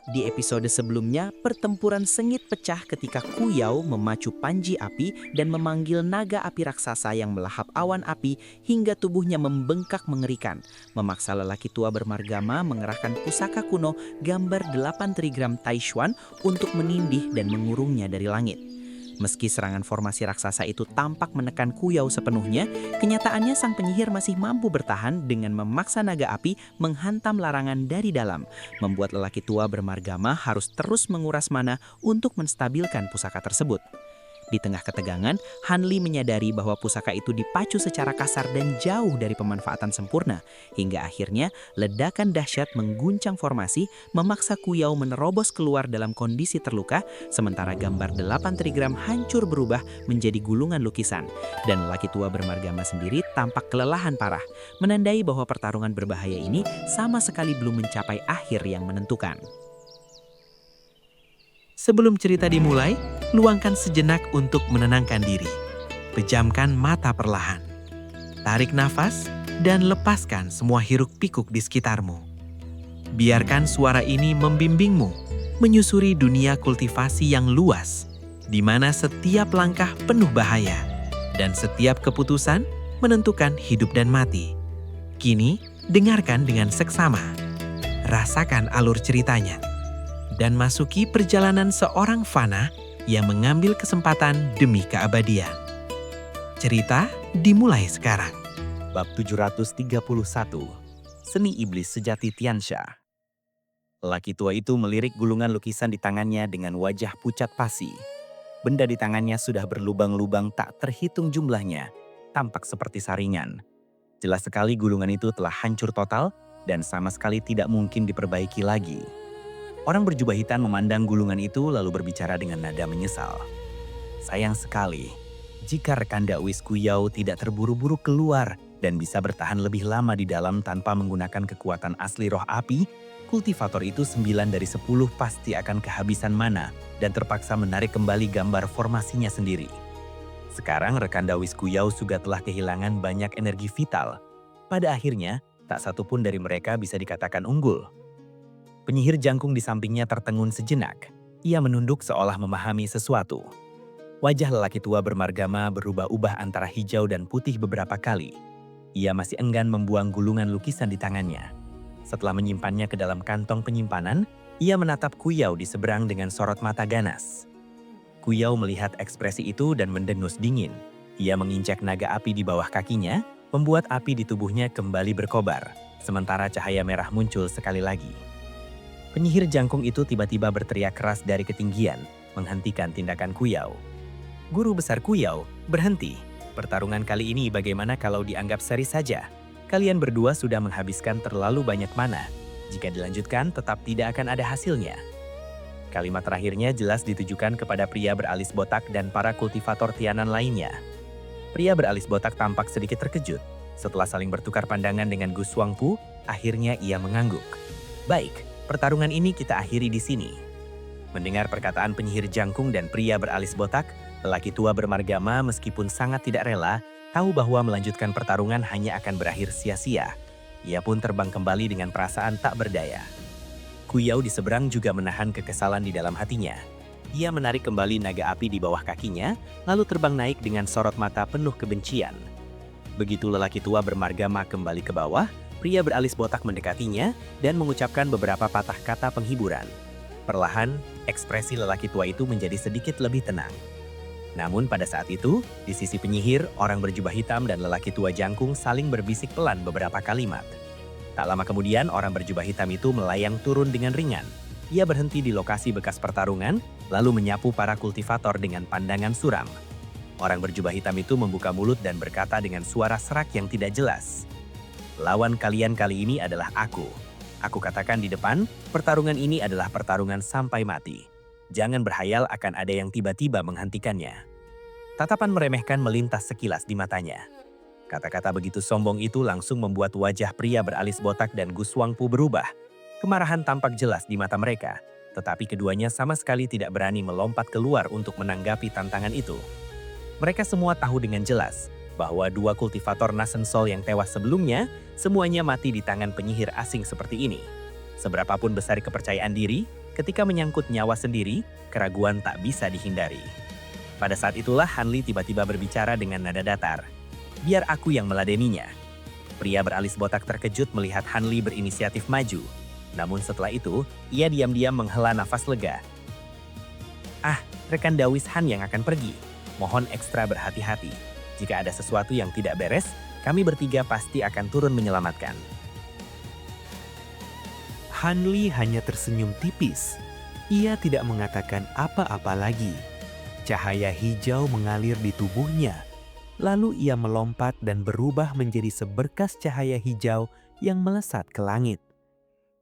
Di episode sebelumnya, pertempuran sengit pecah ketika Kuyao memacu panji api dan memanggil naga api raksasa yang melahap awan api hingga tubuhnya membengkak mengerikan, memaksa lelaki tua bermargama mengerahkan pusaka kuno gambar 8 trigram Taishuan untuk menindih dan mengurungnya dari langit. Meski serangan formasi raksasa itu tampak menekan Kuyao sepenuhnya, kenyataannya sang penyihir masih mampu bertahan dengan memaksa naga api menghantam larangan dari dalam, membuat lelaki tua bermargama harus terus menguras mana untuk menstabilkan pusaka tersebut. Di tengah ketegangan, Hanli menyadari bahwa pusaka itu dipacu secara kasar dan jauh dari pemanfaatan sempurna, hingga akhirnya ledakan dahsyat mengguncang formasi, memaksa Kuyao menerobos keluar dalam kondisi terluka, sementara gambar 8 trigram hancur berubah menjadi gulungan lukisan, dan lelaki tua bermargama sendiri tampak kelelahan parah, menandai bahwa pertarungan berbahaya ini sama sekali belum mencapai akhir yang menentukan. Sebelum cerita dimulai, luangkan sejenak untuk menenangkan diri. Pejamkan mata perlahan. Tarik nafas dan lepaskan semua hiruk-pikuk di sekitarmu. Biarkan suara ini membimbingmu menyusuri dunia kultivasi yang luas, di mana setiap langkah penuh bahaya dan setiap keputusan menentukan hidup dan mati. Kini, dengarkan dengan seksama. Rasakan alur ceritanya dan masuki perjalanan seorang fana yang mengambil kesempatan demi keabadian. Cerita dimulai sekarang. Bab 731, Seni Iblis Sejati Tiansha. Lelaki tua itu melirik gulungan lukisan di tangannya dengan wajah pucat pasi. Benda di tangannya sudah berlubang-lubang tak terhitung jumlahnya, tampak seperti saringan. Jelas sekali gulungan itu telah hancur total dan sama sekali tidak mungkin diperbaiki lagi. Orang berjubah hitam memandang gulungan itu lalu berbicara dengan nada menyesal. Sayang sekali, jika rekan dakwis Kuyao tidak terburu-buru keluar dan bisa bertahan lebih lama di dalam tanpa menggunakan kekuatan asli roh api, kultivator itu 9 dari 10 pasti akan kehabisan mana dan terpaksa menarik kembali gambar formasinya sendiri. Sekarang rekan dakwis Kuyao juga telah kehilangan banyak energi vital. Pada akhirnya, tak satu pun dari mereka bisa dikatakan unggul. Penyihir jangkung di sampingnya tertengun sejenak. Ia menunduk seolah memahami sesuatu. Wajah lelaki tua bermargama berubah-ubah antara hijau dan putih beberapa kali. Ia masih enggan membuang gulungan lukisan di tangannya. Setelah menyimpannya ke dalam kantong penyimpanan, ia menatap Kuyao di seberang dengan sorot mata ganas. Kuyao melihat ekspresi itu dan mendengus dingin. Ia menginjak naga api di bawah kakinya, membuat api di tubuhnya kembali berkobar, sementara cahaya merah muncul sekali lagi. Penyihir jangkung itu tiba-tiba berteriak keras dari ketinggian, menghentikan tindakan Kuyao. Guru besar Kuyao, berhenti. Pertarungan kali ini bagaimana kalau dianggap seri saja? Kalian berdua sudah menghabiskan terlalu banyak mana. Jika dilanjutkan, tetap tidak akan ada hasilnya. Kalimat terakhirnya jelas ditujukan kepada pria beralis botak dan para kultivator Tianan lainnya. Pria beralis botak tampak sedikit terkejut. Setelah saling bertukar pandangan dengan Gu Shuangpu, akhirnya ia mengangguk. Baik. Pertarungan ini kita akhiri di sini. Mendengar perkataan penyihir jangkung dan pria beralis botak, lelaki tua bermargama meskipun sangat tidak rela, tahu bahwa melanjutkan pertarungan hanya akan berakhir sia-sia. Ia pun terbang kembali dengan perasaan tak berdaya. Kuyao di seberang juga menahan kekesalan di dalam hatinya. Ia menarik kembali naga api di bawah kakinya, lalu terbang naik dengan sorot mata penuh kebencian. Begitu lelaki tua bermargama kembali ke bawah, pria beralis botak mendekatinya dan mengucapkan beberapa patah kata penghiburan. Perlahan, ekspresi lelaki tua itu menjadi sedikit lebih tenang. Namun pada saat itu, di sisi penyihir, orang berjubah hitam dan lelaki tua jangkung saling berbisik pelan beberapa kalimat. Tak lama kemudian, orang berjubah hitam itu melayang turun dengan ringan. Ia berhenti di lokasi bekas pertarungan, lalu menyapu para kultivator dengan pandangan suram. Orang berjubah hitam itu membuka mulut dan berkata dengan suara serak yang tidak jelas. Lawan kalian kali ini adalah aku. Aku katakan di depan, pertarungan ini adalah pertarungan sampai mati. Jangan berhayal akan ada yang tiba-tiba menghentikannya. Tatapan meremehkan melintas sekilas di matanya. Kata-kata begitu sombong itu langsung membuat wajah pria beralis botak dan Gu Shuangpu berubah. Kemarahan tampak jelas di mata mereka, tetapi keduanya sama sekali tidak berani melompat keluar untuk menanggapi tantangan itu. Mereka semua tahu dengan jelas bahwa dua kultivator Nasensol yang tewas sebelumnya, semuanya mati di tangan penyihir asing seperti ini. Seberapapun besar kepercayaan diri, Ketika menyangkut nyawa sendiri, keraguan tak bisa dihindari. Pada saat itulah Hanli tiba-tiba berbicara dengan nada datar. Biar aku yang meladeninya. Pria beralis botak terkejut melihat Hanli berinisiatif maju. Namun setelah itu, ia diam-diam menghela nafas lega. Ah, rekan Dawis Han yang akan pergi. Mohon ekstra berhati-hati. Jika ada sesuatu yang tidak beres, kami bertiga pasti akan turun menyelamatkan. Hanli hanya tersenyum tipis. Ia tidak mengatakan apa-apa lagi. Cahaya hijau mengalir di tubuhnya. Lalu ia melompat dan berubah menjadi seberkas cahaya hijau yang melesat ke langit.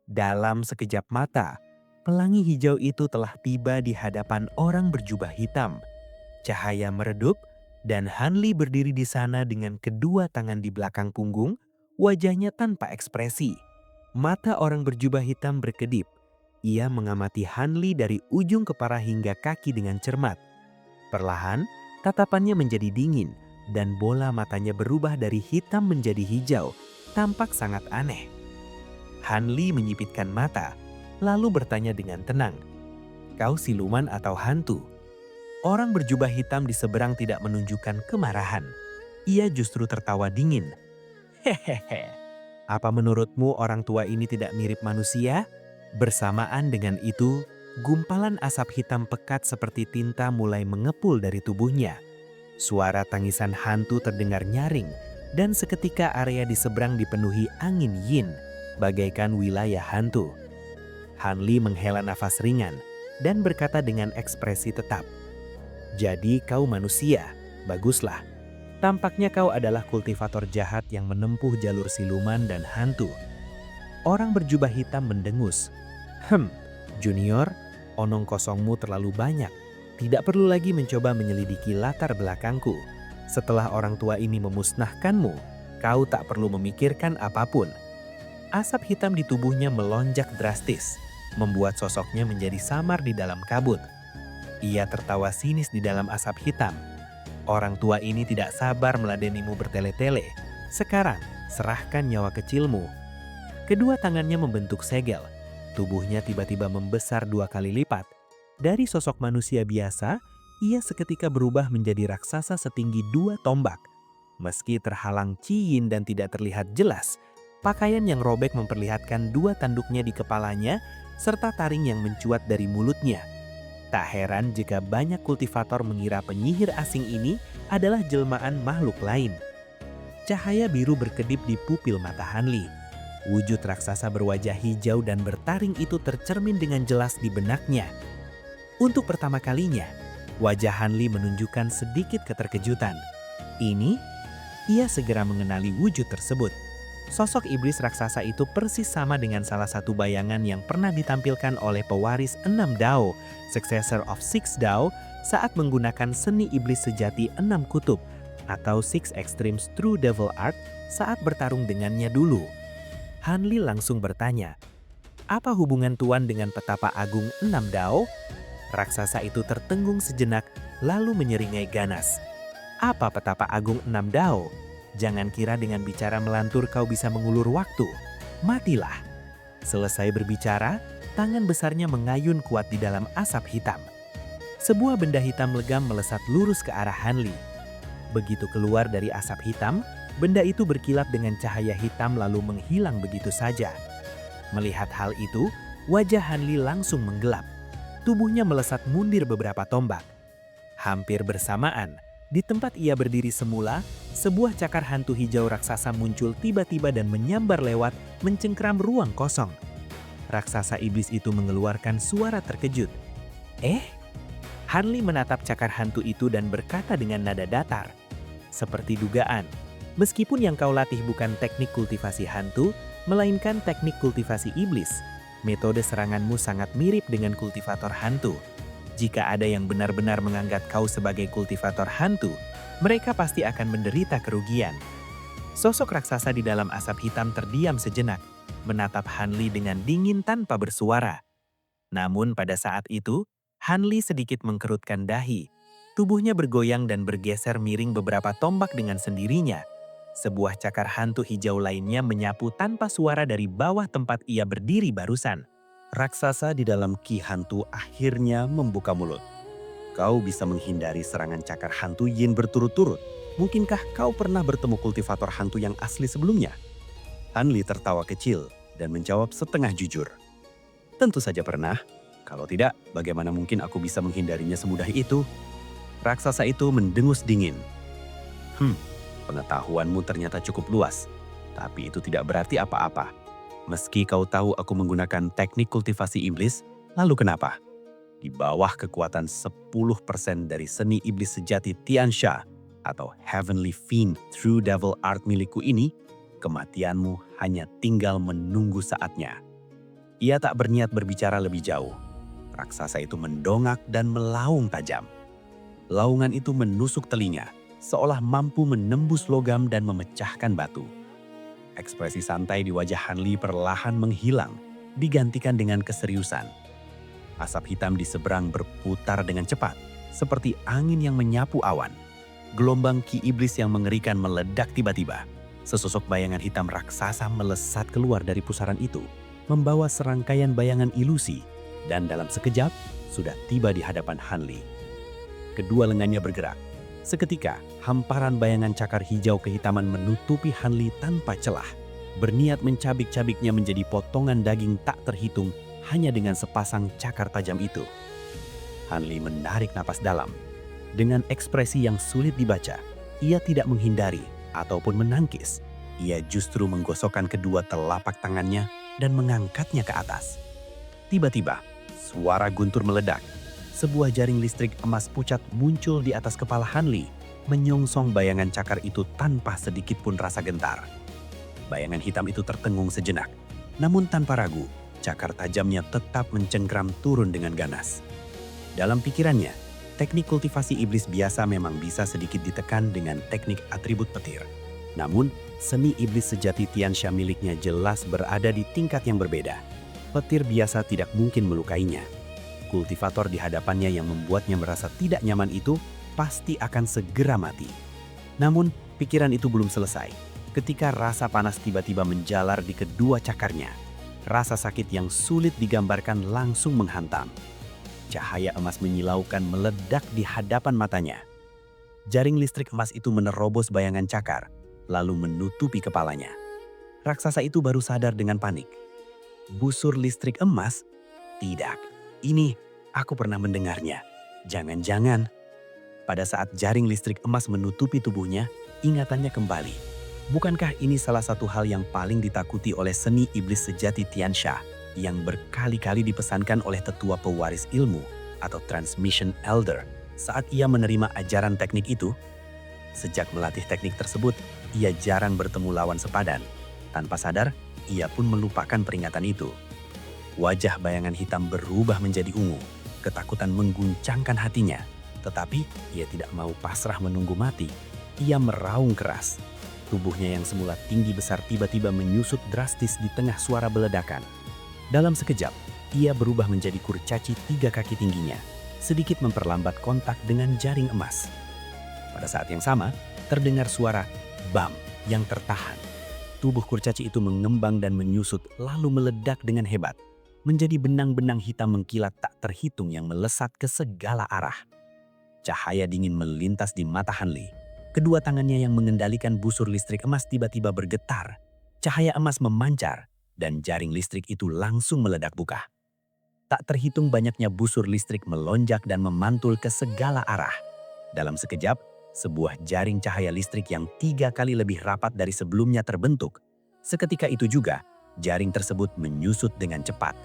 Dalam sekejap mata, pelangi hijau itu telah tiba di hadapan orang berjubah hitam. Cahaya meredup dan Hanli berdiri di sana dengan kedua tangan di belakang punggung, wajahnya tanpa ekspresi. Mata orang berjubah hitam berkedip. Ia mengamati Hanli dari ujung kepala hingga kaki dengan cermat. Perlahan, tatapannya menjadi dingin dan bola matanya berubah dari hitam menjadi hijau, tampak sangat aneh. Hanli menyipitkan mata, lalu bertanya dengan tenang, "Kau siluman atau hantu?" Orang berjubah hitam di seberang tidak menunjukkan kemarahan. Ia justru tertawa dingin. "Hehehe, apa menurutmu orang tua ini tidak mirip manusia?" Bersamaan dengan itu, gumpalan asap hitam pekat seperti tinta mulai mengepul dari tubuhnya. Suara tangisan hantu terdengar nyaring, dan seketika area di seberang dipenuhi angin yin, bagaikan wilayah hantu. Hanli menghela nafas ringan dan berkata dengan ekspresi tetap, "Jadi kau manusia, baguslah. Tampaknya kau adalah kultivator jahat yang menempuh jalur siluman dan hantu." Orang berjubah hitam mendengus. Junior, onong kosongmu terlalu banyak. Tidak perlu lagi mencoba menyelidiki latar belakangku. Setelah orang tua ini memusnahkanmu, kau tak perlu memikirkan apapun." Asap hitam di tubuhnya melonjak drastis, membuat sosoknya menjadi samar di dalam kabut. Ia tertawa sinis di dalam asap hitam. "Orang tua ini tidak sabar meladenimu bertele-tele. Sekarang, serahkan nyawa kecilmu." Kedua tangannya membentuk segel. Tubuhnya tiba-tiba membesar 2 kali lipat. Dari sosok manusia biasa, ia seketika berubah menjadi raksasa setinggi 2 tombak. Meski terhalang Chi Yin dan tidak terlihat jelas, pakaian yang robek memperlihatkan 2 tanduknya di kepalanya serta taring yang mencuat dari mulutnya. Tak heran jika banyak kultivator mengira penyihir asing ini adalah jelmaan makhluk lain. Cahaya biru berkedip di pupil mata Hanli. Wujud raksasa berwajah hijau dan bertaring itu tercermin dengan jelas di benaknya. Untuk pertama kalinya, wajah Hanli menunjukkan sedikit keterkejutan. Ia segera mengenali wujud tersebut. Sosok iblis raksasa itu persis sama dengan salah satu bayangan yang pernah ditampilkan oleh pewaris 6 Dao, successor of 6 Dao, saat menggunakan seni iblis sejati 6 kutub atau 6 Extremes True Devil Art saat bertarung dengannya dulu. Hanli langsung bertanya, "Apa hubungan Tuan dengan petapa agung 6 Dao?" Raksasa itu tertengung sejenak lalu menyeringai ganas. "Apa petapa agung 6 Dao? Jangan kira dengan bicara melantur kau bisa mengulur waktu. Matilah." Selesai berbicara, tangan besarnya mengayun kuat di dalam asap hitam. Sebuah benda hitam legam melesat lurus ke arah Hanli. Begitu keluar dari asap hitam, benda itu berkilat dengan cahaya hitam lalu menghilang begitu saja. Melihat hal itu, wajah Hanli langsung menggelap. Tubuhnya melesat mundur beberapa tombak. Hampir bersamaan, di tempat ia berdiri semula, sebuah cakar hantu hijau raksasa muncul tiba-tiba dan menyambar lewat, mencengkram ruang kosong. Raksasa iblis itu mengeluarkan suara terkejut. Hanli menatap cakar hantu itu dan berkata dengan nada datar, "Seperti dugaan. Meskipun yang kau latih bukan teknik kultivasi hantu, melainkan teknik kultivasi iblis, metode seranganmu sangat mirip dengan kultivator hantu. Jika ada yang benar-benar menganggap kau sebagai kultivator hantu, mereka pasti akan menderita kerugian." Sosok raksasa di dalam asap hitam terdiam sejenak, menatap Hanli dengan dingin tanpa bersuara. Namun pada saat itu, Hanli sedikit mengkerutkan dahi. Tubuhnya bergoyang dan bergeser miring beberapa tombak dengan sendirinya. Sebuah cakar hantu hijau lainnya menyapu tanpa suara dari bawah tempat ia berdiri barusan. Raksasa di dalam ki hantu akhirnya membuka mulut. Kau bisa menghindari serangan cakar hantu Yin berturut-turut. Mungkinkah kau pernah bertemu kultivator hantu yang asli sebelumnya? Hanli tertawa kecil dan menjawab setengah jujur. Tentu saja pernah. Kalau tidak, bagaimana mungkin aku bisa menghindarinya semudah itu? Raksasa itu mendengus dingin. Pengetahuanmu ternyata cukup luas. Tapi itu tidak berarti apa-apa. Meski kau tahu aku menggunakan teknik kultivasi iblis, lalu kenapa? Di bawah kekuatan 10% dari seni iblis sejati Tiansha atau Heavenly Fiend True Devil Art milikku ini, kematianmu hanya tinggal menunggu saatnya. Ia tak berniat berbicara lebih jauh. Raksasa itu mendongak dan melaung tajam. Laungan itu menusuk telinga, seolah mampu menembus logam dan memecahkan batu. Ekspresi santai di wajah Hanli perlahan menghilang, digantikan dengan keseriusan. Asap hitam di seberang berputar dengan cepat, seperti angin yang menyapu awan. Gelombang ki iblis yang mengerikan meledak tiba-tiba. Sesosok bayangan hitam raksasa melesat keluar dari pusaran itu, membawa serangkaian bayangan ilusi, dan dalam sekejap sudah tiba di hadapan Hanli. Kedua lengannya bergerak. Seketika, hamparan bayangan cakar hijau kehitaman menutupi Hanli tanpa celah, berniat mencabik-cabiknya menjadi potongan daging tak terhitung hanya dengan sepasang cakar tajam itu. Hanli menarik napas dalam. Dengan ekspresi yang sulit dibaca, ia tidak menghindari ataupun menangkis. Ia justru menggosokkan kedua telapak tangannya dan mengangkatnya ke atas. Tiba-tiba, suara guntur meledak. Sebuah jaring listrik emas pucat muncul di atas kepala Hanli, menyongsong bayangan cakar itu tanpa sedikit pun rasa gentar. Bayangan hitam itu tertengung sejenak, namun tanpa ragu, cakar tajamnya tetap mencengkram turun dengan ganas. Dalam pikirannya, teknik kultivasi iblis biasa memang bisa sedikit ditekan dengan teknik atribut petir. Namun, seni iblis sejati Tiansha miliknya jelas berada di tingkat yang berbeda. Petir biasa tidak mungkin melukainya. Kultivator di hadapannya yang membuatnya merasa tidak nyaman itu pasti akan segera mati. Namun, pikiran itu belum selesai. Ketika rasa panas tiba-tiba menjalar di kedua cakarnya, rasa sakit yang sulit digambarkan langsung menghantam. Cahaya emas menyilaukan meledak di hadapan matanya. Jaring listrik emas itu menerobos bayangan cakar, lalu menutupi kepalanya. Raksasa itu baru sadar dengan panik. Busur listrik emas? Tidak, ini aku pernah mendengarnya. Jangan-jangan. Pada saat jaring listrik emas menutupi tubuhnya, ingatannya kembali. Bukankah ini salah satu hal yang paling ditakuti oleh seni iblis sejati Tiansha yang berkali-kali dipesankan oleh tetua pewaris ilmu atau transmission elder saat ia menerima ajaran teknik itu? Sejak melatih teknik tersebut, ia jarang bertemu lawan sepadan. Tanpa sadar, ia pun melupakan peringatan itu. Wajah bayangan hitam berubah menjadi ungu. Ketakutan mengguncangkan hatinya. Tetapi ia tidak mau pasrah menunggu mati. Ia meraung keras. Tubuhnya yang semula tinggi besar tiba-tiba menyusut drastis di tengah suara beledakan. Dalam sekejap, ia berubah menjadi kurcaci 3 kaki tingginya, sedikit memperlambat kontak dengan jaring emas. Pada saat yang sama, terdengar suara bam yang tertahan. Tubuh kurcaci itu mengembang dan menyusut lalu meledak dengan hebat, menjadi benang-benang hitam mengkilat tak terhitung yang melesat ke segala arah. Cahaya dingin melintas di mata Hanli. Kedua tangannya yang mengendalikan busur listrik emas tiba-tiba bergetar. Cahaya emas memancar dan jaring listrik itu langsung meledak buka. Tak terhitung banyaknya busur listrik melonjak dan memantul ke segala arah. Dalam sekejap, sebuah jaring cahaya listrik yang 3 kali lebih rapat dari sebelumnya terbentuk. Seketika itu juga, jaring tersebut menyusut dengan cepat.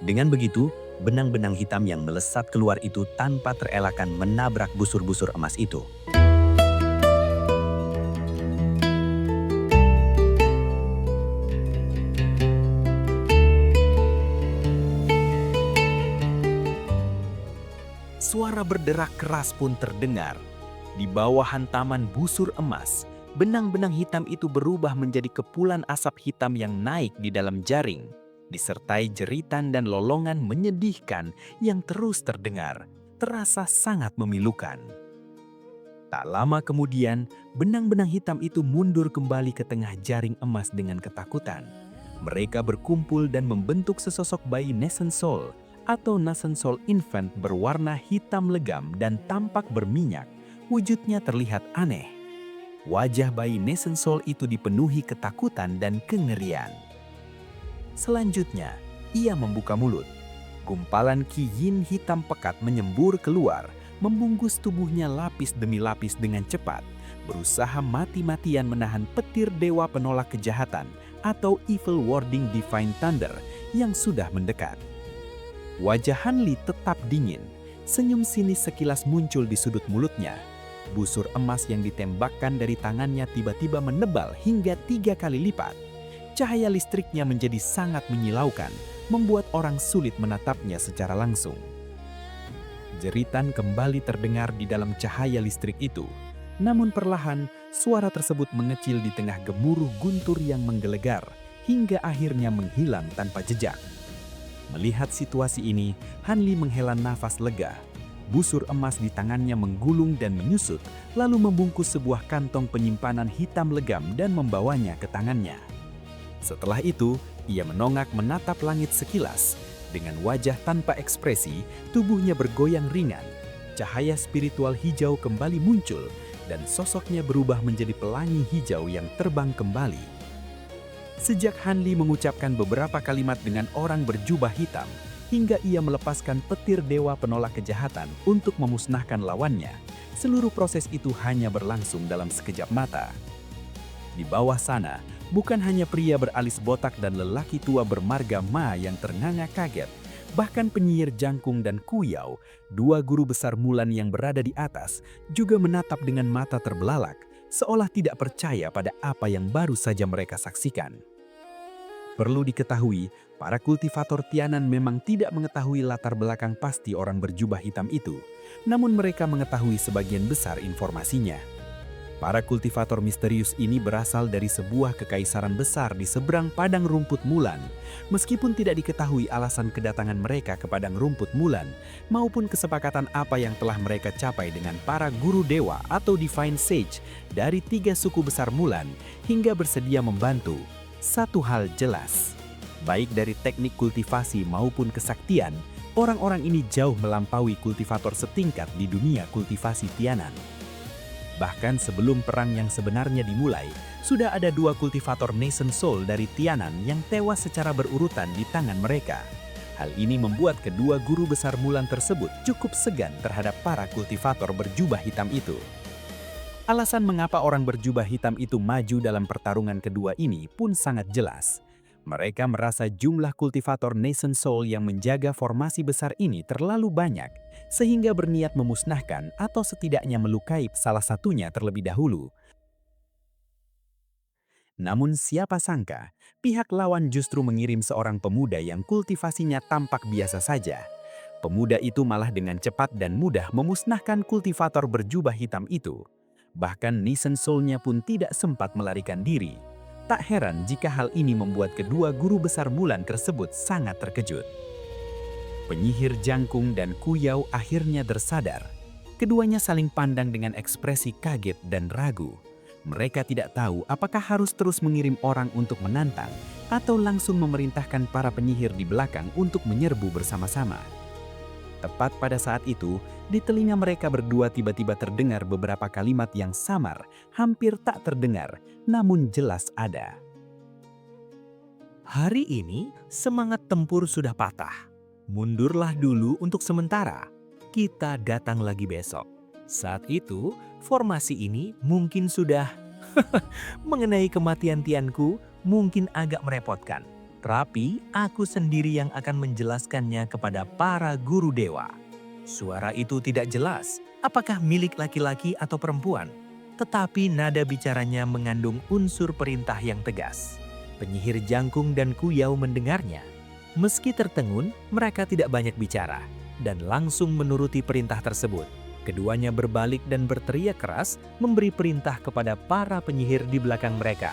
Dengan begitu, benang-benang hitam yang melesat keluar itu tanpa terelakkan menabrak busur-busur emas itu. Suara berderak keras pun terdengar. Di bawah hantaman busur emas, benang-benang hitam itu berubah menjadi kepulan asap hitam yang naik di dalam jaring, disertai jeritan dan lolongan menyedihkan yang terus terdengar, terasa sangat memilukan. Tak lama kemudian, benang-benang hitam itu mundur kembali ke tengah jaring emas dengan ketakutan. Mereka berkumpul dan membentuk sesosok bayi Nascent Soul atau Nascent Soul Infant berwarna hitam legam dan tampak berminyak. Wujudnya terlihat aneh. Wajah bayi Nascent Soul itu dipenuhi ketakutan dan kengerian. Selanjutnya, ia membuka mulut. Gumpalan Qi Yin hitam pekat menyembur keluar, membungkus tubuhnya lapis demi lapis dengan cepat, berusaha mati-matian menahan petir dewa penolak kejahatan atau Evil Warding Divine Thunder yang sudah mendekat. Wajah Han Li tetap dingin, senyum sinis sekilas muncul di sudut mulutnya. Busur emas yang ditembakkan dari tangannya tiba-tiba menebal hingga 3 kali lipat. Cahaya listriknya menjadi sangat menyilaukan, membuat orang sulit menatapnya secara langsung. Jeritan kembali terdengar di dalam cahaya listrik itu. Namun perlahan, suara tersebut mengecil di tengah gemuruh guntur yang menggelegar, hingga akhirnya menghilang tanpa jejak. Melihat situasi ini, Han Li menghela nafas lega. Busur emas di tangannya menggulung dan menyusut, lalu membungkus sebuah kantong penyimpanan hitam legam dan membawanya ke tangannya. Setelah itu, ia menongak menatap langit sekilas. Dengan wajah tanpa ekspresi, tubuhnya bergoyang ringan. Cahaya spiritual hijau kembali muncul, dan sosoknya berubah menjadi pelangi hijau yang terbang kembali. Sejak Han Li mengucapkan beberapa kalimat dengan orang berjubah hitam, hingga ia melepaskan petir dewa penolak kejahatan untuk memusnahkan lawannya, seluruh proses itu hanya berlangsung dalam sekejap mata. Di bawah sana, bukan hanya pria beralis botak dan lelaki tua bermarga Ma yang ternganga kaget, bahkan penyihir Jangkung dan Kuyao, 2 guru besar Mulan yang berada di atas, juga menatap dengan mata terbelalak, seolah tidak percaya pada apa yang baru saja mereka saksikan. Perlu diketahui, para kultivator Tianan memang tidak mengetahui latar belakang pasti orang berjubah hitam itu, namun mereka mengetahui sebagian besar informasinya. Para kultivator misterius ini berasal dari sebuah kekaisaran besar di seberang padang rumput Mulan. Meskipun tidak diketahui alasan kedatangan mereka ke padang rumput Mulan, maupun kesepakatan apa yang telah mereka capai dengan para guru dewa atau Divine Sage dari 3 suku besar Mulan, hingga bersedia membantu, satu hal jelas. Baik dari teknik kultivasi maupun kesaktian, orang-orang ini jauh melampaui kultivator setingkat di dunia kultivasi Tianan. Bahkan sebelum perang yang sebenarnya dimulai, sudah ada 2 kultivator Nascent Soul dari Tianan yang tewas secara berurutan di tangan mereka. Hal ini membuat kedua guru besar Mulan tersebut cukup segan terhadap para kultivator berjubah hitam itu. Alasan mengapa orang berjubah hitam itu maju dalam pertarungan kedua ini pun sangat jelas. Mereka merasa jumlah kultivator Nascent Soul yang menjaga formasi besar ini terlalu banyak, sehingga berniat memusnahkan atau setidaknya melukai salah satunya terlebih dahulu. Namun siapa sangka, pihak lawan justru mengirim seorang pemuda yang kultivasinya tampak biasa saja. Pemuda itu malah dengan cepat dan mudah memusnahkan kultivator berjubah hitam itu. Bahkan Nascent Soul-nya pun tidak sempat melarikan diri. Tak heran jika hal ini membuat kedua guru besar Mulan tersebut sangat terkejut. Penyihir Jangkung dan Kuyao akhirnya tersadar. Keduanya saling pandang dengan ekspresi kaget dan ragu. Mereka tidak tahu apakah harus terus mengirim orang untuk menantang atau langsung memerintahkan para penyihir di belakang untuk menyerbu bersama-sama. Tepat pada saat itu, di telinga mereka berdua tiba-tiba terdengar beberapa kalimat yang samar, hampir tak terdengar, namun jelas ada. Hari ini semangat tempur sudah patah. Mundurlah dulu untuk sementara. Kita datang lagi besok. Saat itu, formasi ini mungkin sudah mengenai kematian Tianku mungkin agak merepotkan. Tapi aku sendiri yang akan menjelaskannya kepada para guru dewa. Suara itu tidak jelas apakah milik laki-laki atau perempuan. Tetapi nada bicaranya mengandung unsur perintah yang tegas. Penyihir Jangkung dan Kuyao mendengarnya. Meski tertengun, mereka tidak banyak bicara dan langsung menuruti perintah tersebut. Keduanya berbalik dan berteriak keras memberi perintah kepada para penyihir di belakang mereka.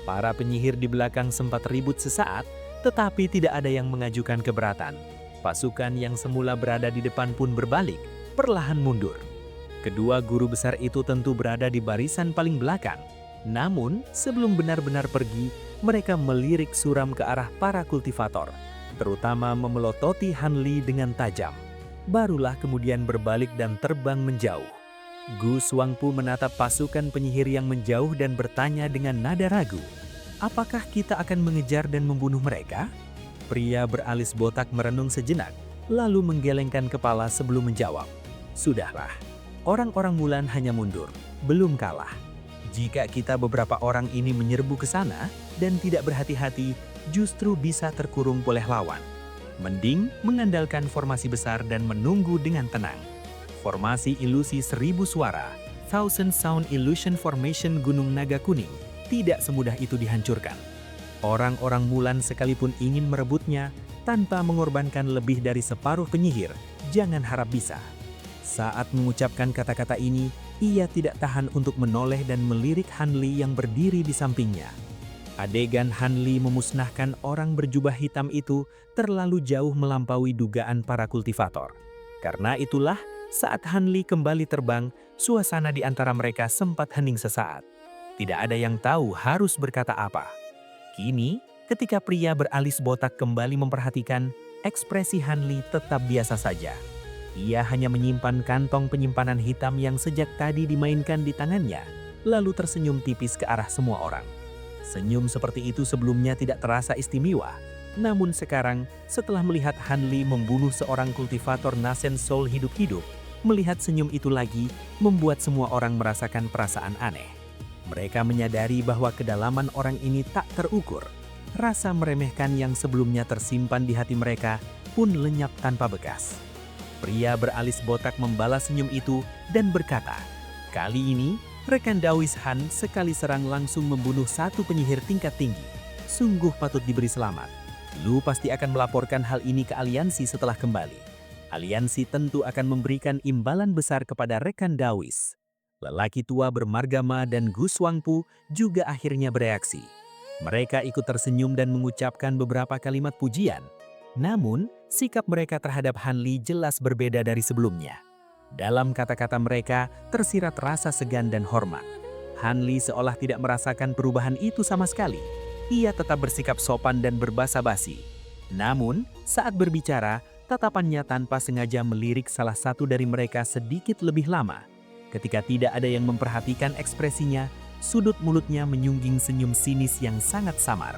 Para penyihir di belakang sempat ribut sesaat, tetapi tidak ada yang mengajukan keberatan. Pasukan yang semula berada di depan pun berbalik, perlahan mundur. Kedua guru besar itu tentu berada di barisan paling belakang. Namun, sebelum benar-benar pergi, mereka melirik suram ke arah para kultivator, terutama memelototi Hanli dengan tajam. Barulah kemudian berbalik dan terbang menjauh. Gu Suangpu menatap pasukan penyihir yang menjauh dan bertanya dengan nada ragu, "Apakah kita akan mengejar dan membunuh mereka?" Pria beralis botak merenung sejenak, lalu menggelengkan kepala sebelum menjawab, "Sudahlah, orang-orang Mulan hanya mundur, belum kalah. Jika kita beberapa orang ini menyerbu ke sana dan tidak berhati-hati, justru bisa terkurung oleh lawan. Mending mengandalkan formasi besar dan menunggu dengan tenang." Formasi ilusi 1000 suara, Thousand Sound Illusion Formation Gunung Naga Kuning, tidak semudah itu dihancurkan. Orang-orang Mulan sekalipun ingin merebutnya, tanpa mengorbankan lebih dari separuh penyihir, jangan harap bisa. Saat mengucapkan kata-kata ini, ia tidak tahan untuk menoleh dan melirik Hanli yang berdiri di sampingnya. Adegan Hanli memusnahkan orang berjubah hitam itu terlalu jauh melampaui dugaan para kultivator. Karena itulah, saat Hanli kembali terbang, suasana di antara mereka sempat hening sesaat. Tidak ada yang tahu harus berkata apa. Kini, ketika pria beralis botak kembali memperhatikan, ekspresi Hanli tetap biasa saja. Ia hanya menyimpan kantong penyimpanan hitam yang sejak tadi dimainkan di tangannya, lalu tersenyum tipis ke arah semua orang. Senyum seperti itu sebelumnya tidak terasa istimewa. Namun sekarang, setelah melihat Hanli membunuh seorang kultivator Nasen Soul hidup-hidup, melihat senyum itu lagi membuat semua orang merasakan perasaan aneh. Mereka menyadari bahwa kedalaman orang ini tak terukur. Rasa meremehkan yang sebelumnya tersimpan di hati mereka pun lenyap tanpa bekas. Pria beralis botak membalas senyum itu dan berkata, "Kali ini, rekan Dawis Han sekali serang langsung membunuh satu penyihir tingkat tinggi. Sungguh patut diberi selamat. Lu pasti akan melaporkan hal ini ke aliansi setelah kembali. Aliansi tentu akan memberikan imbalan besar kepada rekan Dawis." Lelaki tua bermargama dan Gu Suangpu juga akhirnya bereaksi. Mereka ikut tersenyum dan mengucapkan beberapa kalimat pujian. Namun, sikap mereka terhadap Hanli jelas berbeda dari sebelumnya. Dalam kata-kata mereka tersirat rasa segan dan hormat. Hanli seolah tidak merasakan perubahan itu sama sekali. Ia tetap bersikap sopan dan berbasa-basi. Namun, saat berbicara, tatapannya tanpa sengaja melirik salah satu dari mereka sedikit lebih lama. Ketika tidak ada yang memperhatikan ekspresinya, sudut mulutnya menyungging senyum sinis yang sangat samar.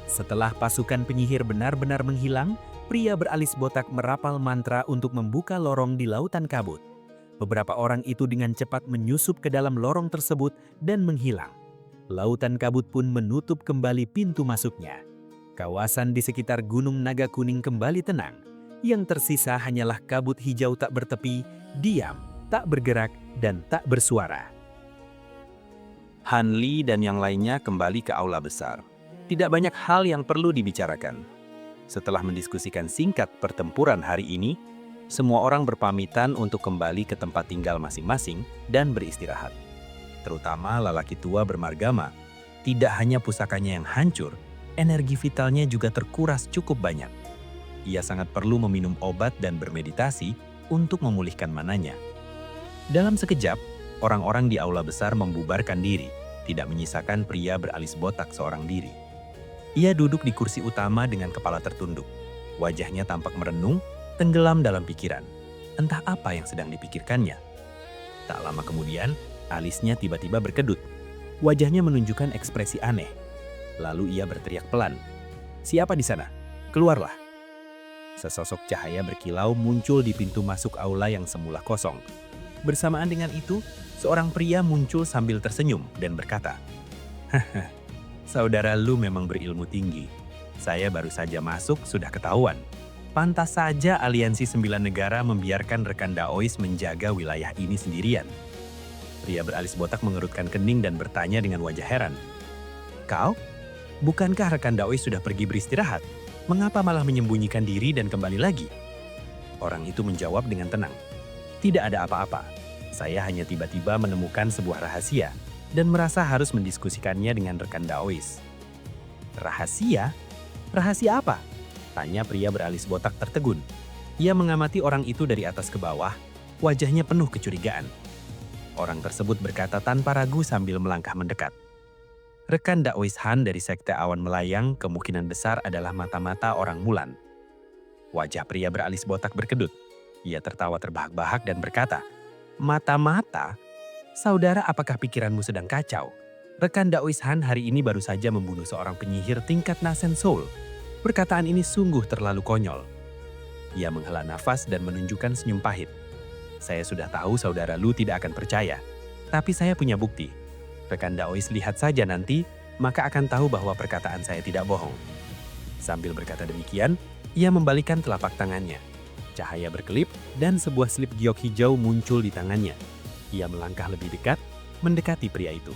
Setelah pasukan penyihir benar-benar menghilang, pria beralis botak merapal mantra untuk membuka lorong di lautan kabut. Beberapa orang itu dengan cepat menyusup ke dalam lorong tersebut dan menghilang. Lautan kabut pun menutup kembali pintu masuknya. Kawasan di sekitar Gunung Naga Kuning kembali tenang. Yang tersisa hanyalah kabut hijau tak bertepi, diam, tak bergerak, dan tak bersuara. Hanli dan yang lainnya kembali ke aula besar. Tidak banyak hal yang perlu dibicarakan. Setelah mendiskusikan singkat pertempuran hari ini, semua orang berpamitan untuk kembali ke tempat tinggal masing-masing dan beristirahat. Terutama lelaki tua bermargama. Tidak hanya pusakanya yang hancur, energi vitalnya juga terkuras cukup banyak. Ia sangat perlu meminum obat dan bermeditasi untuk memulihkan mananya. Dalam sekejap, orang-orang di aula besar membubarkan diri, tidak menyisakan pria beralis botak seorang diri. Ia duduk di kursi utama dengan kepala tertunduk. Wajahnya tampak merenung, tenggelam dalam pikiran. Entah apa yang sedang dipikirkannya. Tak lama kemudian, alisnya tiba-tiba berkedut. Wajahnya menunjukkan ekspresi aneh. Lalu ia berteriak pelan, "Siapa di sana? Keluarlah!" Sesosok cahaya berkilau muncul di pintu masuk aula yang semula kosong. Bersamaan dengan itu, seorang pria muncul sambil tersenyum dan berkata, "Haha, saudara lu memang berilmu tinggi. Saya baru saja masuk sudah ketahuan. Pantas saja aliansi 9 negara membiarkan rekan Daois menjaga wilayah ini sendirian." Pria beralis botak mengerutkan kening dan bertanya dengan wajah heran, "Kau? Bukankah rekan Daois sudah pergi beristirahat? Mengapa malah menyembunyikan diri dan kembali lagi?" Orang itu menjawab dengan tenang, "Tidak ada apa-apa. Saya hanya tiba-tiba menemukan sebuah rahasia dan merasa harus mendiskusikannya dengan rekan Daois." "Rahasia? Rahasia apa?" tanya pria beralis botak tertegun. Ia mengamati orang itu dari atas ke bawah, wajahnya penuh kecurigaan. Orang tersebut berkata tanpa ragu sambil melangkah mendekat, Rekan Daois Han dari Sekte Awan Melayang kemungkinan besar adalah mata-mata orang Mulan. Wajah pria beralis botak berkedut. Ia tertawa terbahak-bahak dan berkata, "Mata-mata? Saudara, apakah pikiranmu sedang kacau? Rekan Daois Han hari ini baru saja membunuh seorang penyihir tingkat Nasen Soul. Perkataan ini sungguh terlalu konyol." Ia menghela nafas dan menunjukkan senyum pahit. "Saya sudah tahu saudara Lu tidak akan percaya, tapi saya punya bukti. Rekan Daois lihat saja nanti, maka akan tahu bahwa perkataan saya tidak bohong." Sambil berkata demikian, ia membalikan telapak tangannya. Cahaya berkelip dan sebuah slip giok hijau muncul di tangannya. Ia melangkah lebih dekat, mendekati pria itu.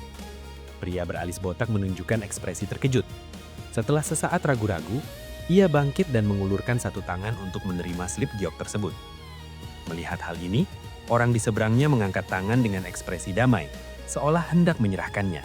Pria beralis botak menunjukkan ekspresi terkejut. Setelah sesaat ragu-ragu, ia bangkit dan mengulurkan satu tangan untuk menerima slip giok tersebut. Melihat hal ini, orang di seberangnya mengangkat tangan dengan ekspresi damai, seolah hendak menyerahkannya.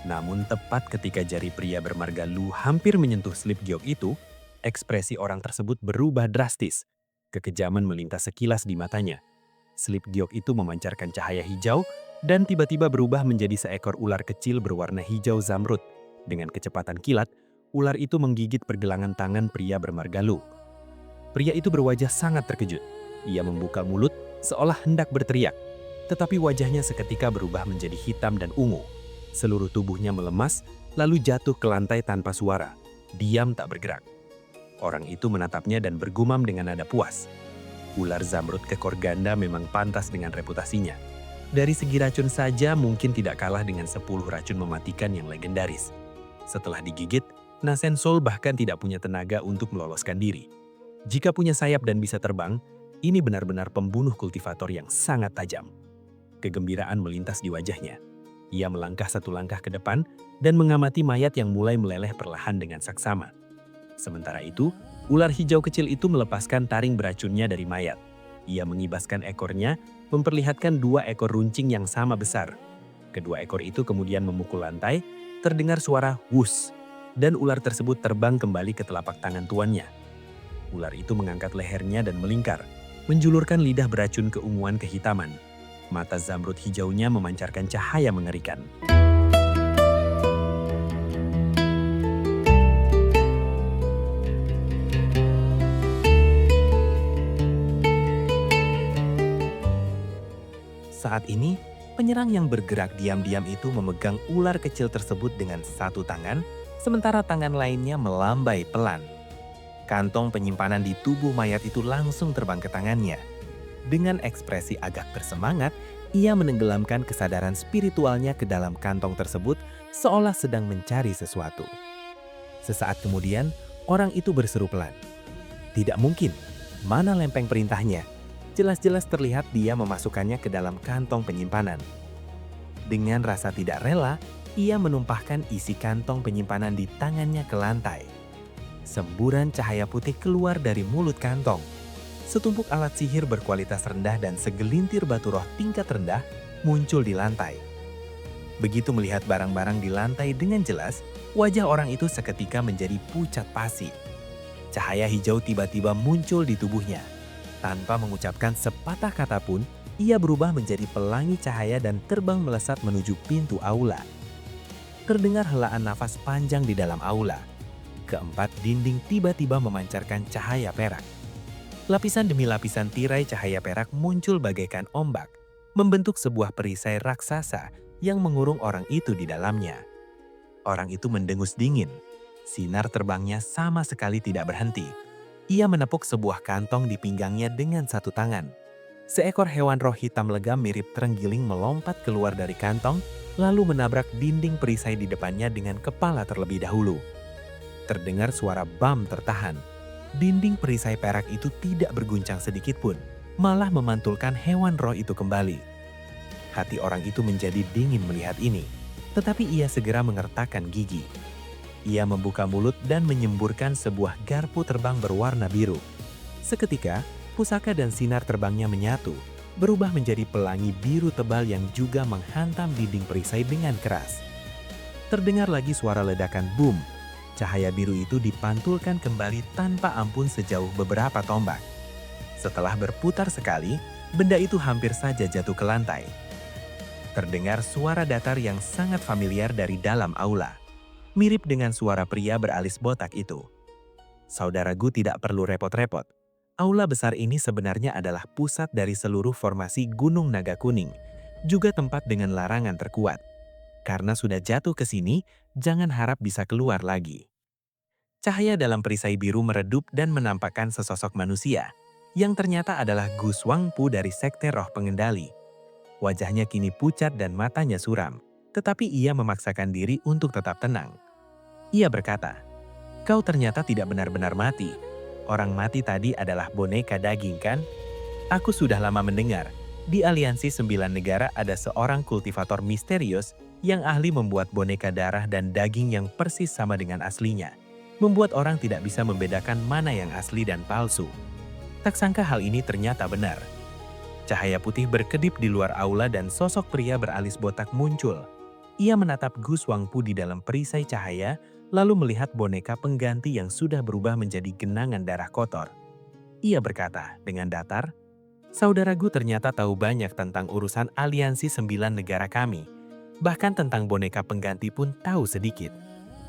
Namun tepat ketika jari pria bermarga Lu hampir menyentuh slip giok itu, ekspresi orang tersebut berubah drastis. Kekejaman melintas sekilas di matanya. Slip giok itu memancarkan cahaya hijau dan tiba-tiba berubah menjadi seekor ular kecil berwarna hijau zamrud. Dengan kecepatan kilat, ular itu menggigit pergelangan tangan pria bermarga Lu. Pria itu berwajah sangat terkejut. Ia membuka mulut seolah hendak berteriak. Tetapi wajahnya seketika berubah menjadi hitam dan ungu. Seluruh tubuhnya melemas, lalu jatuh ke lantai tanpa suara. Diam tak bergerak. Orang itu menatapnya dan bergumam dengan nada puas. Ular zamrud kekor ganda memang pantas dengan reputasinya. Dari segi racun saja mungkin tidak kalah dengan 10 racun mematikan yang legendaris. Setelah digigit, Nasen Soul bahkan tidak punya tenaga untuk meloloskan diri. Jika punya sayap dan bisa terbang, ini benar-benar pembunuh kultivator yang sangat tajam. Kegembiraan melintas di wajahnya. Ia melangkah satu langkah ke depan dan mengamati mayat yang mulai meleleh perlahan dengan saksama. Sementara itu, ular hijau kecil itu melepaskan taring beracunnya dari mayat. Ia mengibaskan ekornya, memperlihatkan 2 ekor runcing yang sama besar. Kedua ekor itu kemudian memukul lantai, terdengar suara wus, dan ular tersebut terbang kembali ke telapak tangan tuannya. Ular itu mengangkat lehernya dan melingkar, menjulurkan lidah beracun keunguan kehitaman. Mata zamrud hijaunya memancarkan cahaya mengerikan. Saat ini, penyerang yang bergerak diam-diam itu memegang ular kecil tersebut dengan satu tangan, sementara tangan lainnya melambai pelan. Kantong penyimpanan di tubuh mayat itu langsung terbang ke tangannya. Dengan ekspresi agak bersemangat, ia menenggelamkan kesadaran spiritualnya ke dalam kantong tersebut seolah sedang mencari sesuatu. Sesaat kemudian, orang itu berseru pelan. Tidak mungkin, mana lempeng perintahnya? Jelas-jelas terlihat dia memasukkannya ke dalam kantong penyimpanan. Dengan rasa tidak rela, ia menumpahkan isi kantong penyimpanan di tangannya ke lantai. Semburan cahaya putih keluar dari mulut kantong. Setumpuk alat sihir berkualitas rendah dan segelintir batu roh tingkat rendah muncul di lantai. Begitu melihat barang-barang di lantai dengan jelas, wajah orang itu seketika menjadi pucat pasi. Cahaya hijau tiba-tiba muncul di tubuhnya. Tanpa mengucapkan sepatah kata pun, ia berubah menjadi pelangi cahaya dan terbang melesat menuju pintu aula. Terdengar helaan nafas panjang di dalam aula. Keempat dinding tiba-tiba memancarkan cahaya perak. Lapisan demi lapisan tirai cahaya perak muncul bagaikan ombak, membentuk sebuah perisai raksasa yang mengurung orang itu di dalamnya. Orang itu mendengus dingin. Sinar terbangnya sama sekali tidak berhenti. Ia menepuk sebuah kantong di pinggangnya dengan satu tangan. Seekor hewan roh hitam legam mirip terenggiling melompat keluar dari kantong, lalu menabrak dinding perisai di depannya dengan kepala terlebih dahulu. Terdengar suara bam tertahan. Dinding perisai perak itu tidak berguncang sedikit pun, malah memantulkan hewan roh itu kembali. Hati orang itu menjadi dingin melihat ini, tetapi ia segera mengertakkan gigi. Ia membuka mulut dan menyemburkan sebuah garpu terbang berwarna biru. Seketika, pusaka dan sinar terbangnya menyatu, berubah menjadi pelangi biru tebal yang juga menghantam dinding perisai dengan keras. Terdengar lagi suara ledakan boom. Cahaya biru itu dipantulkan kembali tanpa ampun sejauh beberapa tombak. Setelah berputar sekali, benda itu hampir saja jatuh ke lantai. Terdengar suara datar yang sangat familiar dari dalam aula. Mirip dengan suara pria beralis botak itu. Saudaraku tidak perlu repot-repot. Aula besar ini sebenarnya adalah pusat dari seluruh formasi Gunung Naga Kuning, juga tempat dengan larangan terkuat. Karena sudah jatuh ke sini, jangan harap bisa keluar lagi. Cahaya dalam perisai biru meredup dan menampakkan sesosok manusia, yang ternyata adalah Gu Xuangpu dari Sekte Roh Pengendali. Wajahnya kini pucat dan matanya suram, tetapi ia memaksakan diri untuk tetap tenang. Ia berkata, "Kau ternyata tidak benar-benar mati. Orang mati tadi adalah boneka daging, kan? Aku sudah lama mendengar, di Aliansi 9 Negara ada seorang kultivator misterius yang ahli membuat boneka darah dan daging yang persis sama dengan aslinya. Membuat orang tidak bisa membedakan mana yang asli dan palsu. Tak sangka hal ini ternyata benar." Cahaya putih berkedip di luar aula dan sosok pria beralis botak muncul. Ia menatap Gu Xuangpu di dalam perisai cahaya, lalu melihat boneka pengganti yang sudah berubah menjadi genangan darah kotor. Ia berkata dengan datar, "Saudara Gu ternyata tahu banyak tentang urusan Aliansi 9 Negara kami. Bahkan tentang boneka pengganti pun tahu sedikit.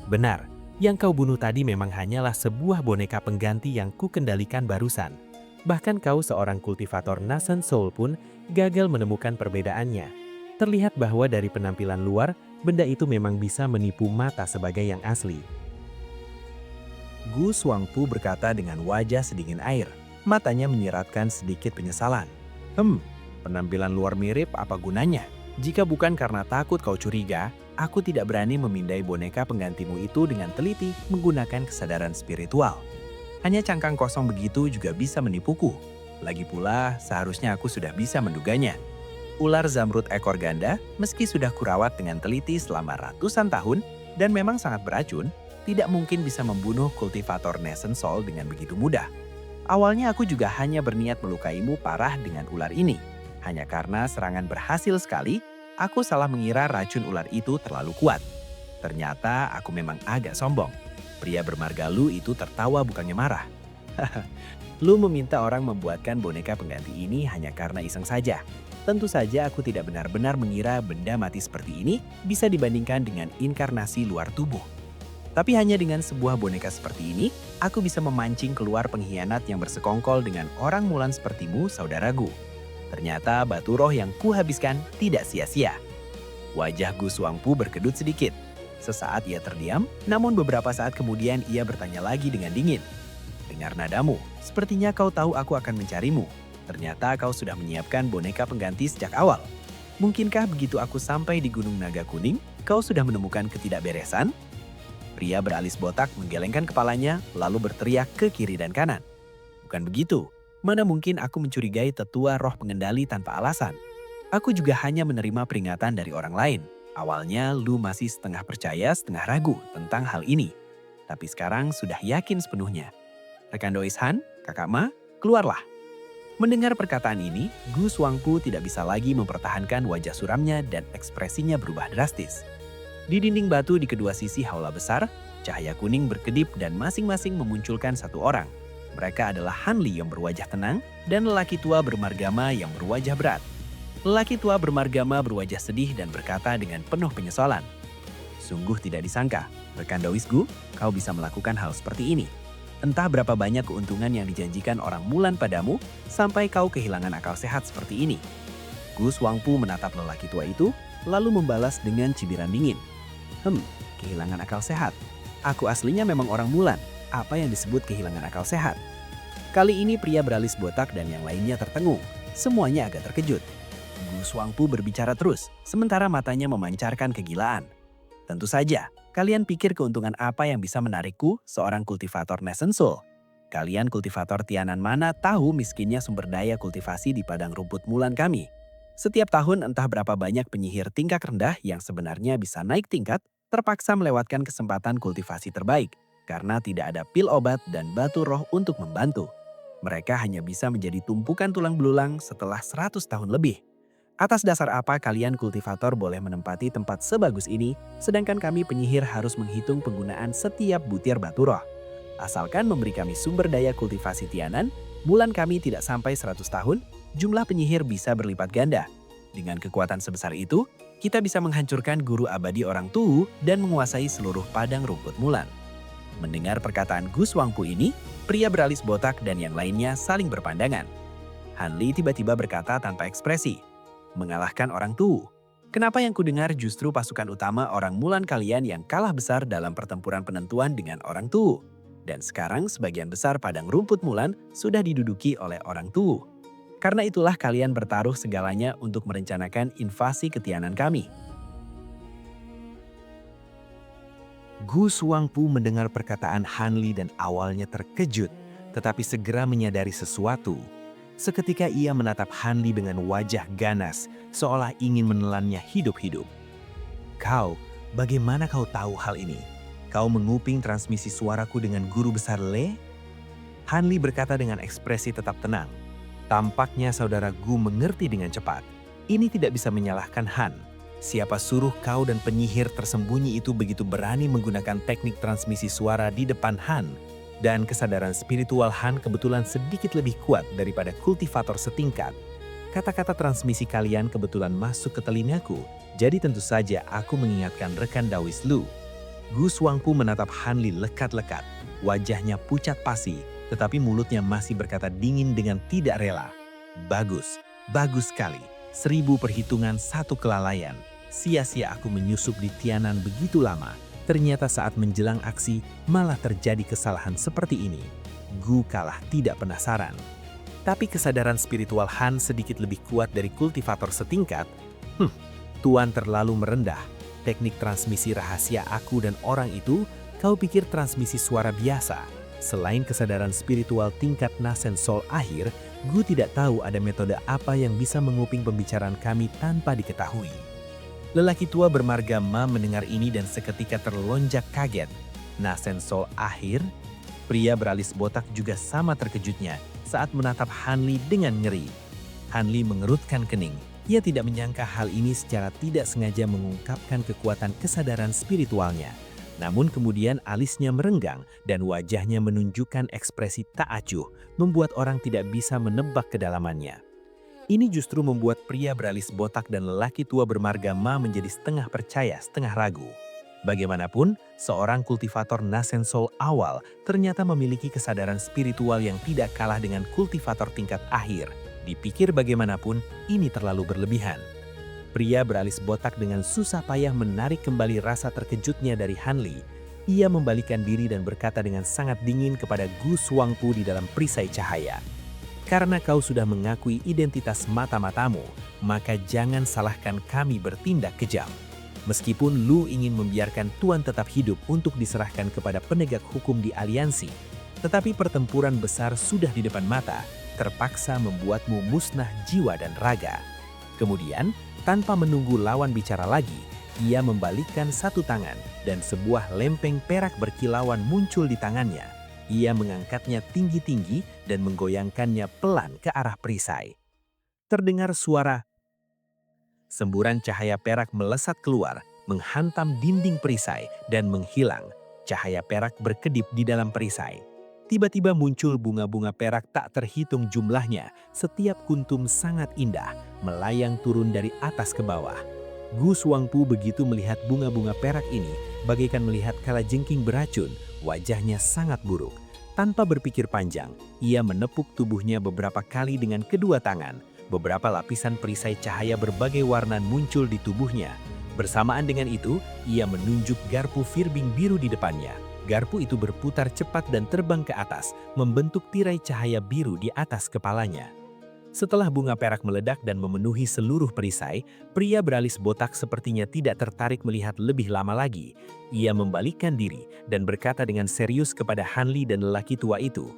Benar, yang kau bunuh tadi memang hanyalah sebuah boneka pengganti yang kukendalikan barusan. Bahkan kau seorang kultivator Nasan Soul pun gagal menemukan perbedaannya. Terlihat bahwa dari penampilan luar, benda itu memang bisa menipu mata sebagai yang asli." Gu Xuangpu berkata dengan wajah sedingin air. Matanya menyiratkan sedikit penyesalan. Penampilan luar mirip apa gunanya? Jika bukan karena takut kau curiga, aku tidak berani memindai boneka penggantimu itu dengan teliti menggunakan kesadaran spiritual. Hanya cangkang kosong begitu juga bisa menipuku. Lagi pula, seharusnya aku sudah bisa menduganya. Ular zamrud ekor ganda, meski sudah kurawat dengan teliti selama ratusan tahun dan memang sangat beracun, tidak mungkin bisa membunuh kultivator Nasan Soul dengan begitu mudah. Awalnya aku juga hanya berniat melukaimu parah dengan ular ini. Hanya karena serangan berhasil sekali, aku salah mengira racun ular itu terlalu kuat. Ternyata aku memang agak sombong. Pria bermarga Lu itu tertawa bukannya marah. Lu meminta orang membuatkan boneka pengganti ini hanya karena iseng saja. Tentu saja aku tidak benar-benar mengira benda mati seperti ini bisa dibandingkan dengan inkarnasi luar tubuh. Tapi hanya dengan sebuah boneka seperti ini, aku bisa memancing keluar pengkhianat yang bersekongkol dengan orang Mulan sepertimu, saudaraku. Ternyata batu roh yang kuhabiskan tidak sia-sia. Wajah Gu Xuangpu berkedut sedikit. Sesaat ia terdiam, namun beberapa saat kemudian ia bertanya lagi dengan dingin. "Dengar nadamu, sepertinya kau tahu aku akan mencarimu. Ternyata kau sudah menyiapkan boneka pengganti sejak awal. Mungkinkah begitu aku sampai di Gunung Naga Kuning, kau sudah menemukan ketidakberesan?" Pria beralis botak menggelengkan kepalanya lalu berteriak ke kiri dan kanan. "Bukan begitu. Mana mungkin aku mencurigai tetua roh pengendali tanpa alasan. Aku juga hanya menerima peringatan dari orang lain. Awalnya Lu masih setengah percaya setengah ragu tentang hal ini. Tapi sekarang sudah yakin sepenuhnya. Rekan Dois Han, Kakak Ma, keluarlah." Mendengar perkataan ini, Gu Xuangpu tidak bisa lagi mempertahankan wajah suramnya dan ekspresinya berubah drastis. Di dinding batu di kedua sisi aula besar, cahaya kuning berkedip dan masing-masing memunculkan satu orang. Mereka adalah Han Li yang berwajah tenang dan lelaki tua bermargama yang berwajah berat. Lelaki tua bermargama berwajah sedih dan berkata dengan penuh penyesalan, "Sungguh tidak disangka, rekan Dawis Gu, kau bisa melakukan hal seperti ini. Entah berapa banyak keuntungan yang dijanjikan orang Mulan padamu sampai kau kehilangan akal sehat seperti ini." Gu Xuangpu menatap lelaki tua itu, lalu membalas dengan cibiran dingin. Kehilangan akal sehat. Aku aslinya memang orang Mulan. Apa yang disebut kehilangan akal sehat?" Kali ini pria beralis botak dan yang lainnya tertengung. Semuanya agak terkejut. Gu Xuangpu berbicara terus, sementara matanya memancarkan kegilaan. "Tentu saja, kalian pikir keuntungan apa yang bisa menarikku, seorang kultivator Nasan Soul? Kalian kultivator Tianan mana tahu miskinnya sumber daya kultivasi di padang rumput Mulan kami? Setiap tahun entah berapa banyak penyihir tingkat rendah yang sebenarnya bisa naik tingkat, terpaksa melewatkan kesempatan kultivasi terbaik, karena tidak ada pil obat dan batu roh untuk membantu. Mereka hanya bisa menjadi tumpukan tulang belulang setelah 100 tahun lebih. Atas dasar apa kalian kultivator boleh menempati tempat sebagus ini, sedangkan kami penyihir harus menghitung penggunaan setiap butir batu roh? Asalkan memberi kami sumber daya kultivasi Tianan, Mulan kami tidak sampai 100 tahun, jumlah penyihir bisa berlipat ganda. Dengan kekuatan sebesar itu, kita bisa menghancurkan guru abadi orang Tu dan menguasai seluruh padang rumput Mulan. Mendengar perkataan Gu Shuangpu ini, pria beralis botak dan yang lainnya saling berpandangan. Han Li tiba-tiba berkata tanpa ekspresi, "Mengalahkan orang Tu. Kenapa yang kudengar justru pasukan utama orang Mulan kalian yang kalah besar dalam pertempuran penentuan dengan orang Tu? Dan sekarang sebagian besar padang rumput Mulan sudah diduduki oleh orang Tu. Karena itulah kalian bertaruh segalanya untuk merencanakan invasi ke Tianan kami." Gu Shuangpu mendengar perkataan Han Li dan awalnya terkejut, tetapi segera menyadari sesuatu. Seketika ia menatap Han Li dengan wajah ganas, seolah ingin menelannya hidup-hidup. "Kau, bagaimana kau tahu hal ini? Kau menguping transmisi suaraku dengan guru besar Le?" Han Li berkata dengan ekspresi tetap tenang. Tampaknya saudara Gu mengerti dengan cepat. Ini tidak bisa menyalahkan Han. Siapa suruh kau dan penyihir tersembunyi itu begitu berani menggunakan teknik transmisi suara di depan Han? Dan kesadaran spiritual Han kebetulan sedikit lebih kuat daripada kultivator setingkat. Kata-kata transmisi kalian kebetulan masuk ke telingaku, jadi tentu saja aku mengingatkan rekan Dawis Lu. Gu Shuangpu menatap Han Li lekat-lekat. Wajahnya pucat pasi, tetapi mulutnya masih berkata dingin dengan tidak rela. "Bagus, bagus sekali. 1000 perhitungan, 1 kelalaian. Sia-sia aku menyusup di Tianan begitu lama. Ternyata saat menjelang aksi malah terjadi kesalahan seperti ini." Gu kalah tidak penasaran. Tapi kesadaran spiritual Han sedikit lebih kuat dari kultivator setingkat. Tuan terlalu merendah. Teknik transmisi rahasia aku dan orang itu, kau pikir transmisi suara biasa? Selain kesadaran spiritual tingkat Nasen Sol akhir, Gu tidak tahu ada metode apa yang bisa menguping pembicaraan kami tanpa diketahui. Lelaki tua bermarga Ma mendengar ini dan seketika terlonjak kaget. Nasen Sol akhir? Pria beralis botak juga sama terkejutnya saat menatap Han Li dengan ngeri. Han Li mengerutkan kening. Ia tidak menyangka hal ini secara tidak sengaja mengungkapkan kekuatan kesadaran spiritualnya. Namun kemudian alisnya merenggang dan wajahnya menunjukkan ekspresi tak acuh, membuat orang tidak bisa menebak kedalamannya. Ini justru membuat pria beralis botak dan lelaki tua bermarga Ma menjadi setengah percaya, setengah ragu. Bagaimanapun, seorang kultivator Nasen Sol awal ternyata memiliki kesadaran spiritual yang tidak kalah dengan kultivator tingkat akhir. Dipikir bagaimanapun, ini terlalu berlebihan. Pria beralis botak dengan susah payah menarik kembali rasa terkejutnya dari Han Li. Ia membalikkan diri dan berkata dengan sangat dingin kepada Gu Shuangpu di dalam perisai cahaya. "Karena kau sudah mengakui identitas mata-matamu, maka jangan salahkan kami bertindak kejam. Meskipun Lu ingin membiarkan Tuan tetap hidup untuk diserahkan kepada penegak hukum di aliansi, tetapi pertempuran besar sudah di depan mata, terpaksa membuatmu musnah jiwa dan raga." Kemudian, tanpa menunggu lawan bicara lagi, ia membalikkan satu tangan dan sebuah lempeng perak berkilauan muncul di tangannya. Ia mengangkatnya tinggi-tinggi dan menggoyangkannya pelan ke arah perisai. Terdengar suara. Semburan cahaya perak melesat keluar, menghantam dinding perisai dan menghilang. Cahaya perak berkedip di dalam perisai. Tiba-tiba muncul bunga-bunga perak tak terhitung jumlahnya. Setiap kuntum sangat indah, melayang turun dari atas ke bawah. Gu Shuangpu begitu melihat bunga-bunga perak ini, bagaikan melihat kalajengking beracun. Wajahnya sangat buruk. Tanpa berpikir panjang, ia menepuk tubuhnya beberapa kali dengan kedua tangan. Beberapa lapisan perisai cahaya berbagai warna muncul di tubuhnya. Bersamaan dengan itu, ia menunjuk garpu virbing biru di depannya. Garpu itu berputar cepat dan terbang ke atas, membentuk tirai cahaya biru di atas kepalanya. Setelah bunga perak meledak dan memenuhi seluruh perisai, pria beralis botak sepertinya tidak tertarik melihat lebih lama lagi. Ia membalikkan diri dan berkata dengan serius kepada Han Li dan lelaki tua itu,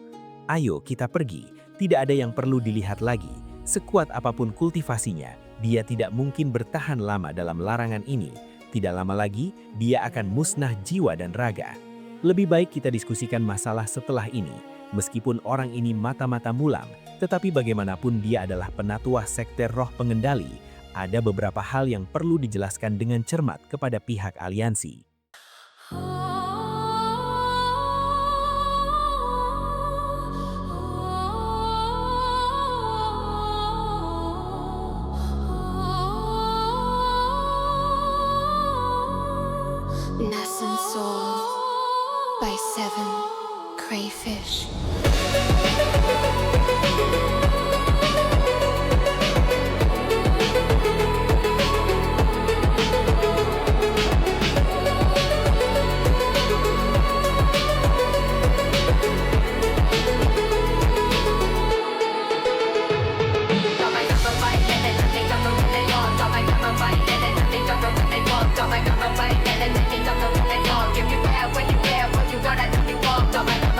"Ayo kita pergi, tidak ada yang perlu dilihat lagi. Sekuat apapun kultivasinya, dia tidak mungkin bertahan lama dalam larangan ini. Tidak lama lagi, dia akan musnah jiwa dan raga. Lebih baik kita diskusikan masalah setelah ini. Meskipun orang ini mata-mata mulam, tetapi bagaimanapun dia adalah penatua sekte roh pengendali. Ada beberapa hal yang perlu dijelaskan dengan cermat kepada pihak aliansi." 7 crayfish. Give you where, when you where, what you wanna do, you want.